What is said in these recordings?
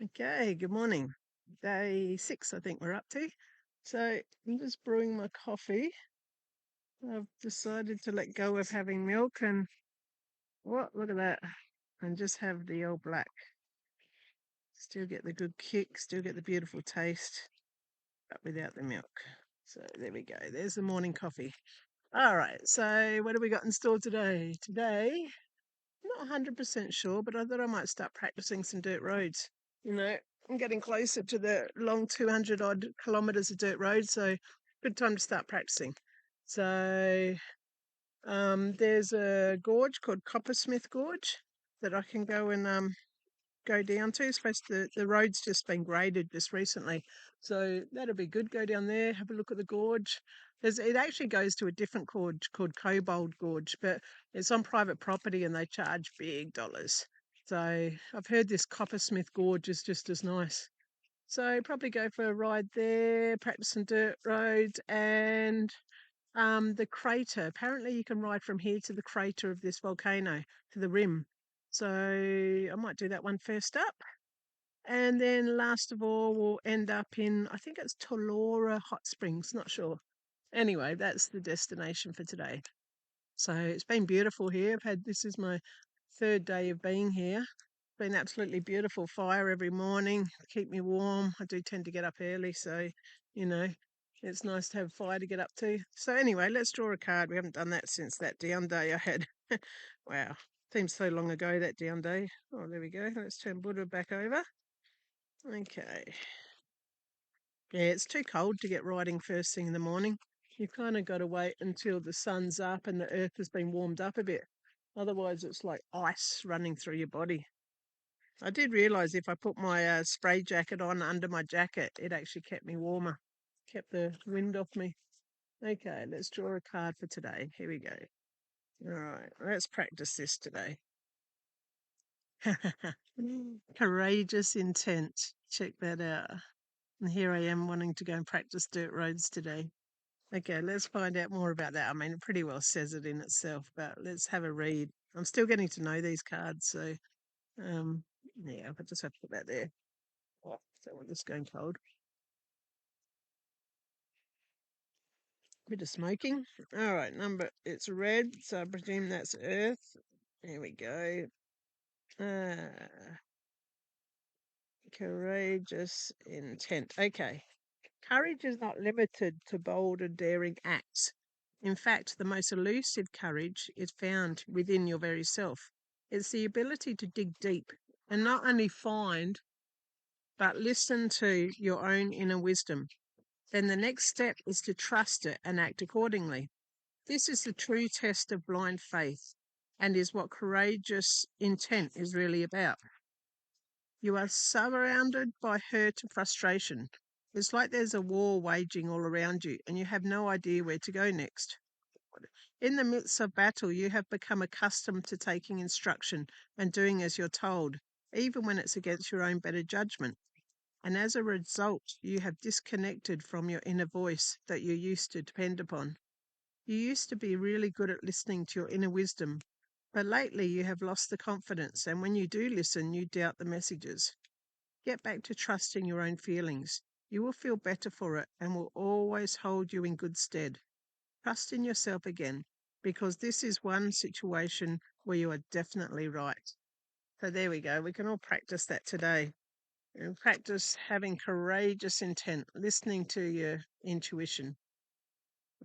Okay, good morning. Day 6, I think we're up to. So I'm just brewing my coffee. I've decided to let go of having milk and look at that. And just have the old black. Still get the good kick, still get the beautiful taste, but without the milk. So there we go. There's the morning coffee. All right, so what have we got in store today? Today, I'm not 100% sure, but I thought I might start practicing some dirt roads. I'm getting closer to the long 200 odd kilometres of dirt road, so good time to start practicing. So there's a gorge called Coppersmith Gorge that I can go and go down to. Supposed the road's just been graded just recently, so that'll be good. Go down there, have a look at the gorge. It actually goes to a different gorge called Kobold Gorge, but it's on private property and they charge big dollars. So I've heard this Coppersmith Gorge is just as nice. So probably go for a ride there, practice some dirt roads, and the crater. Apparently, you can ride from here to the crater of this volcano, to the rim. So I might do that one first up. And then last of all, we'll end up in, I think it's Tolora Hot Springs, not sure. Anyway, that's the destination for today. So it's been beautiful here. This is my third day of being here. It's been absolutely beautiful. Fire every morning, keep me warm. I do tend to get up early, so, you know, it's nice to have fire to get up to. So anyway, let's draw a card. We haven't done that since that down day I had. Wow, seems so long ago, that down day. Oh, there we go. Let's turn Buddha back over. Okay. Yeah, it's too cold to get riding first thing in the morning. You've kind of got to wait until the sun's up and the earth has been warmed up a bit. Otherwise, it's like ice running through your body. I did realise if I put my spray jacket on under my jacket, it actually kept me warmer, kept the wind off me. Okay, let's draw a card for today. Here we go. All right, let's practice this today. Courageous intent. Check that out. And here I am wanting to go and practice dirt roads today. Okay, let's find out more about that. I mean, it pretty well says it in itself, but let's have a read. I'm still getting to know these cards, so yeah, I just have to put that there. Oh, so we're just going cold. Bit of smoking. All right, it's red, so I presume that's Earth. There we go. Courageous intent. Okay. Courage is not limited to bold and daring acts. In fact, the most elusive courage is found within your very self. It's the ability to dig deep and not only find, but listen to your own inner wisdom. Then the next step is to trust it and act accordingly. This is the true test of blind faith and is what courageous intent is really about. You are surrounded by hurt and frustration. It's like there's a war waging all around you and you have no idea where to go next. In the midst of battle, you have become accustomed to taking instruction and doing as you're told, even when it's against your own better judgment. And as a result, you have disconnected from your inner voice that you used to depend upon. You used to be really good at listening to your inner wisdom, but lately you have lost the confidence, and when you do listen, you doubt the messages. Get back to trusting your own feelings. You will feel better for it and will always hold you in good stead. Trust in yourself again, because this is one situation where you are definitely right. So there we go. We can all practice that today. And practice having courageous intent, listening to your intuition.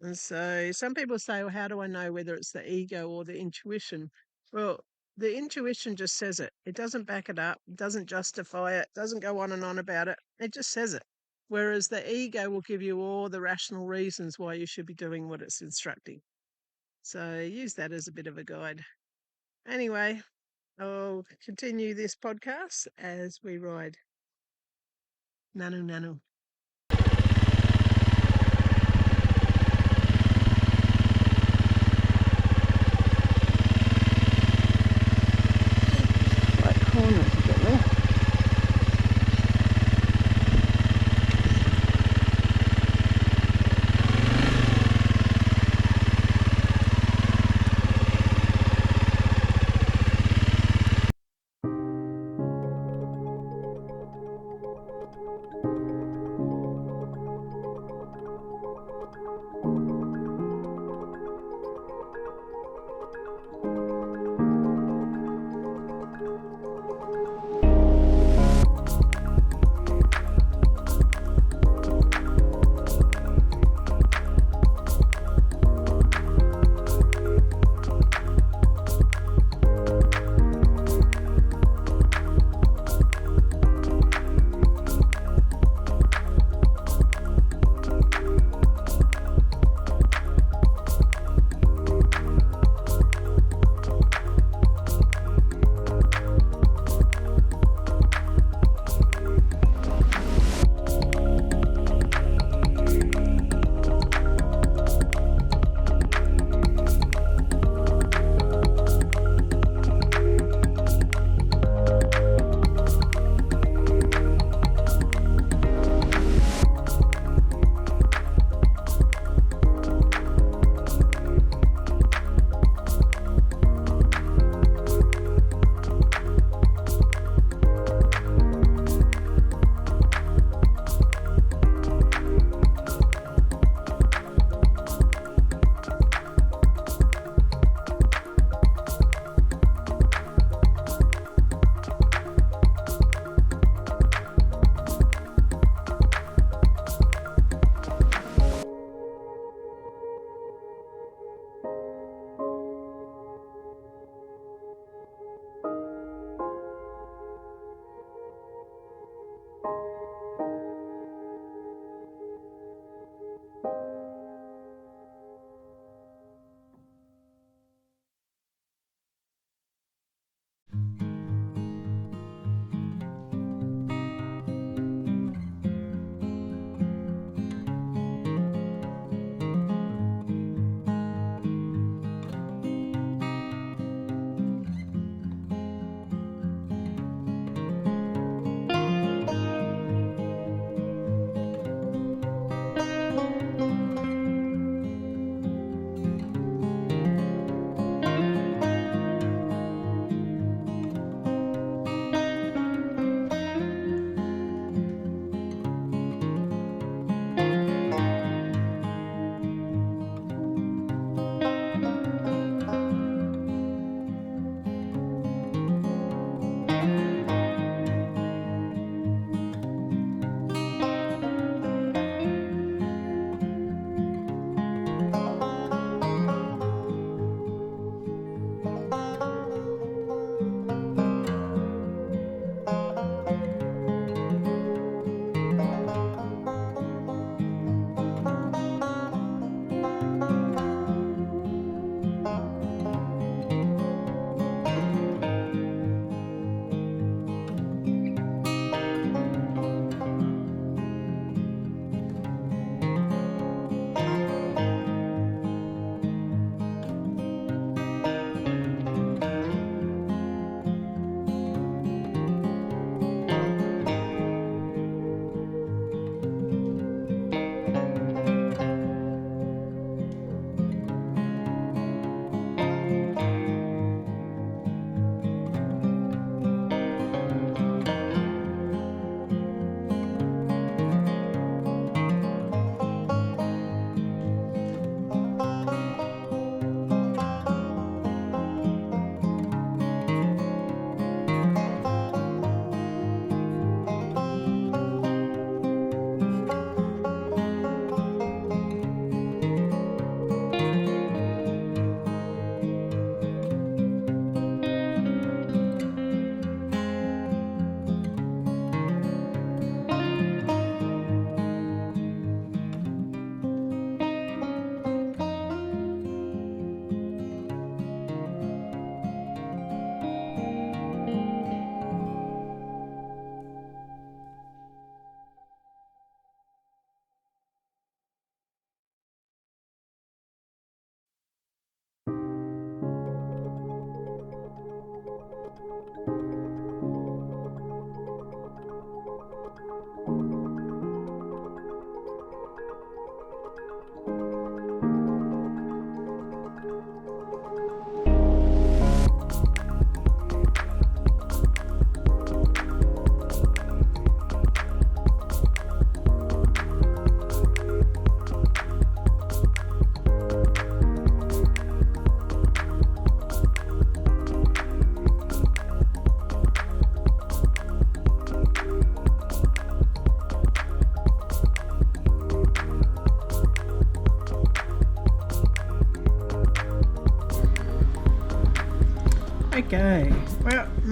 And so some people say, well, how do I know whether it's the ego or the intuition? Well, the intuition just says it. It doesn't back it up, doesn't justify it, doesn't go on and on about it. It just says it. Whereas the ego will give you all the rational reasons why you should be doing what it's instructing. So use that as a bit of a guide. Anyway, I'll continue this podcast as we ride. Nanu nanu. Right corners a bit there.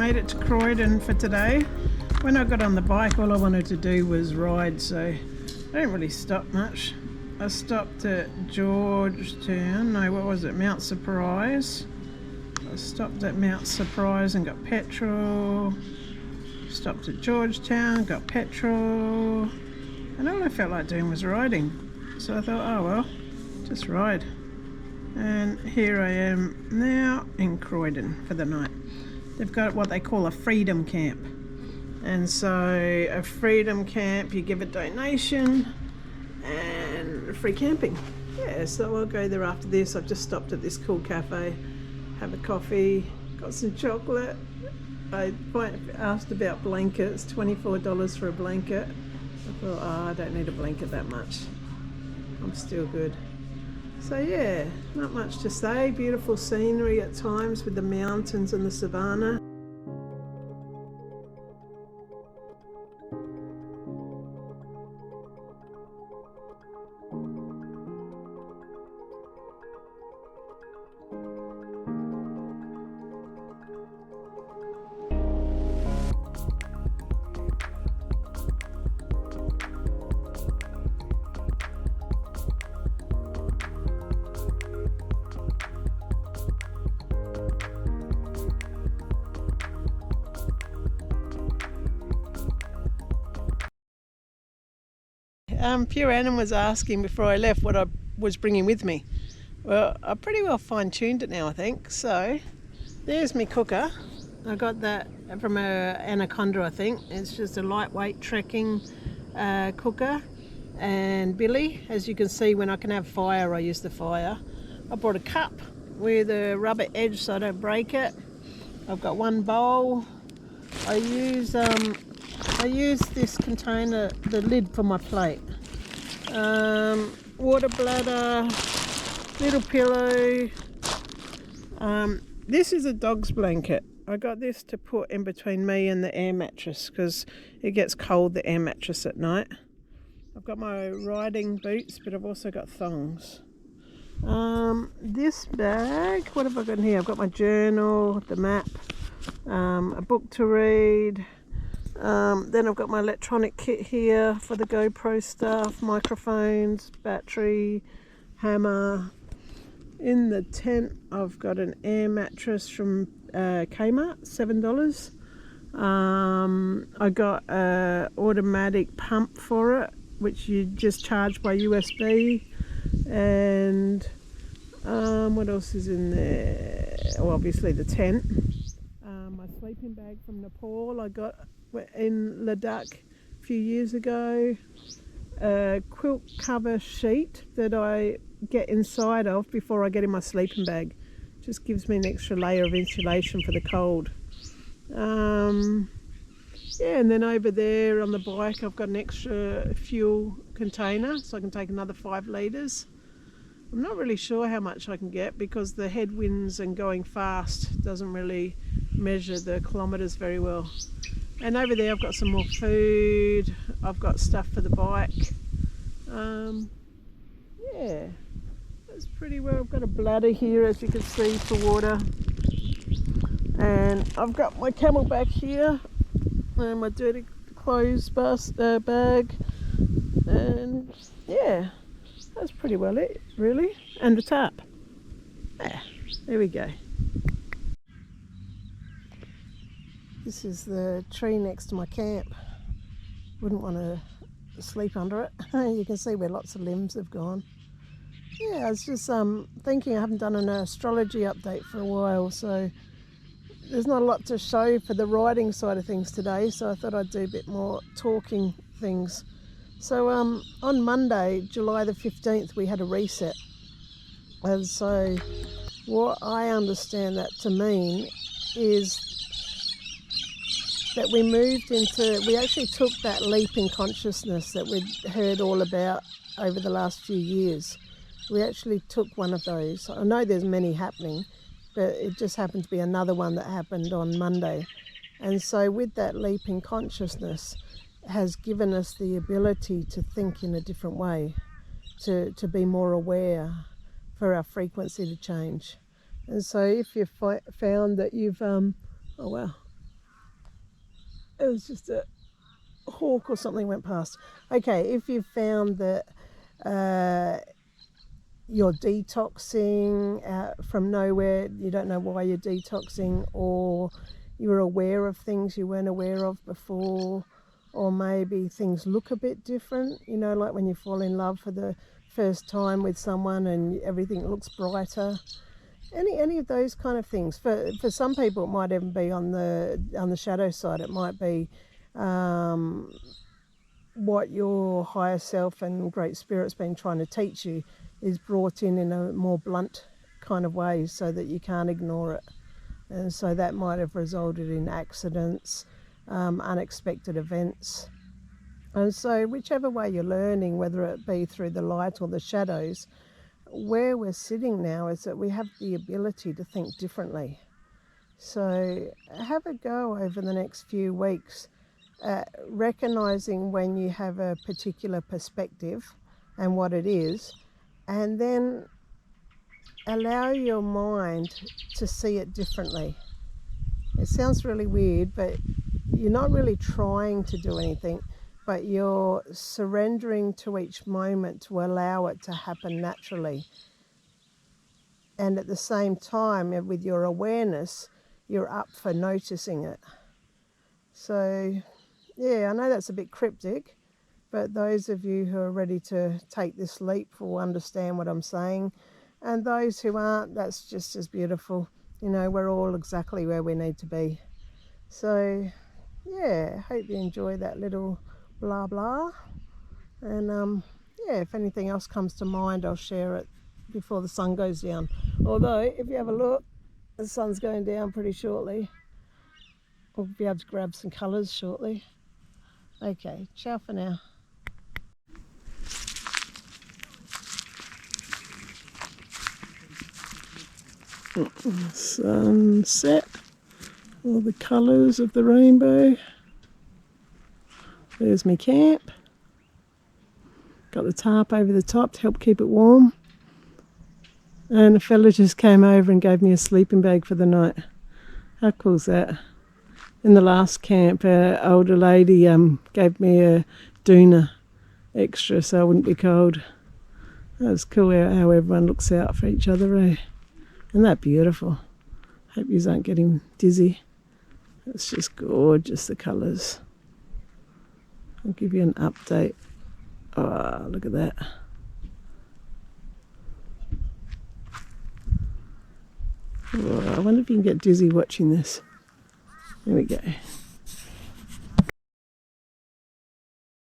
made it to Croydon for today. When I got on the bike, all I wanted to do was ride, so I didn't really stop much. I stopped at Georgetown, no, what was it, Mount Surprise. I stopped at Mount Surprise and got petrol. Stopped at Georgetown, got petrol. And all I felt like doing was riding. So I thought, oh well, just ride. And here I am now in Croydon for the night. They've got what they call a freedom camp. And so a freedom camp, you give a donation and free camping. Yeah, so I'll go there after this. I've just stopped at this cool cafe, have a coffee, got some chocolate. I asked about blankets, $24 for a blanket. I thought, oh, I don't need a blanket that much. I'm still good. So yeah, not much to say. Beautiful scenery at times with the mountains and the savannah. Pure Annan was asking before I left what I was bringing with me. Well, I pretty well fine-tuned it now, I think. So, there's my cooker. I got that from Anaconda, I think. It's just a lightweight trekking cooker. And Billy, as you can see, when I can have fire, I use the fire. I brought a cup with a rubber edge so I don't break it. I've got one bowl. I use this container, the lid for my plate. Water bladder, little pillow. This is a dog's blanket. I got this to put in between me and the air mattress because it gets cold, the air mattress, at night. I've got my riding boots, but I've also got thongs. This bag, what have I got in here? I've got my journal, the map, a book to read. Then I've got my electronic kit here for the GoPro stuff, microphones, battery, hammer. In the tent I've got an air mattress from Kmart, $7. I got an automatic pump for it, which you just charge by USB. And what else is in there? Well, obviously the tent. My sleeping bag from Nepal I got in Ladakh a few years ago. A quilt cover sheet that I get inside of before I get in my sleeping bag. Just gives me an extra layer of insulation for the cold. Yeah, and then over there on the bike I've got an extra fuel container so I can take another 5 litres. I'm not really sure how much I can get because the headwinds and going fast doesn't really measure the kilometres very well. And over there I've got some more food, I've got stuff for the bike. Yeah, that's pretty well. I've got a bladder here, as you can see, for water. And I've got my camelback here and my dirty clothes bag. And yeah, that's pretty well it, really. And the tarp. Yeah, there we go. This is the tree next to my camp. Wouldn't want to sleep under it. You can see where lots of limbs have gone. Yeah, I was just thinking I haven't done an astrology update for a while, so there's not a lot to show for the writing side of things today, so I thought I'd do a bit more talking things. So on Monday, July the 15th, we had a reset. And so what I understand that to mean is that we actually took that leap in consciousness that we'd heard all about over the last few years. We actually took one of those. I know there's many happening, but it just happened to be another one that happened on Monday. And so with that leap in consciousness has given us the ability to think in a different way, to be more aware, for our frequency to change. And so if you've found that you've, oh wow, It was just a hawk or something went past. Okay, if you've found that you're detoxing from nowhere, you don't know why you're detoxing, or you're aware of things you weren't aware of before, or maybe things look a bit different, you know, like when you fall in love for the first time with someone and everything looks brighter. Any of those kind of things. For some people, it might even be on the shadow side. It might be what your higher self and great spirit's been trying to teach you is brought in a more blunt kind of way, so that you can't ignore it. And so that might have resulted in accidents, unexpected events. And so whichever way you're learning, whether it be through the light or the shadows, where we're sitting now is that we have the ability to think differently. So have a go over the next few weeks at recognizing when you have a particular perspective and what it is, and then allow your mind to see it differently. It sounds really weird, but you're not really trying to do anything, but you're surrendering to each moment to allow it to happen naturally. And at the same time, with your awareness, you're up for noticing it. So, yeah, I know that's a bit cryptic, but those of you who are ready to take this leap will understand what I'm saying. And those who aren't, that's just as beautiful. You know, we're all exactly where we need to be. So, yeah, hope you enjoy that little blah blah. And yeah, if anything else comes to mind, I'll share it before the sun goes down. Although, if you have a look, the sun's going down pretty shortly. We'll be able to grab some colours shortly. Okay, ciao for now. Sunset, all the colours of the rainbow. There's my camp. Got the tarp over the top to help keep it warm. And a fella just came over and gave me a sleeping bag for the night. How cool is that? In the last camp, an older lady gave me a doona extra so I wouldn't be cold. That was cool how everyone looks out for each other, eh? Isn't that beautiful? Hope you aren't getting dizzy. It's just gorgeous, the colours. I'll give you an update. Oh, look at that. Oh, I wonder if you can get dizzy watching this. There we go.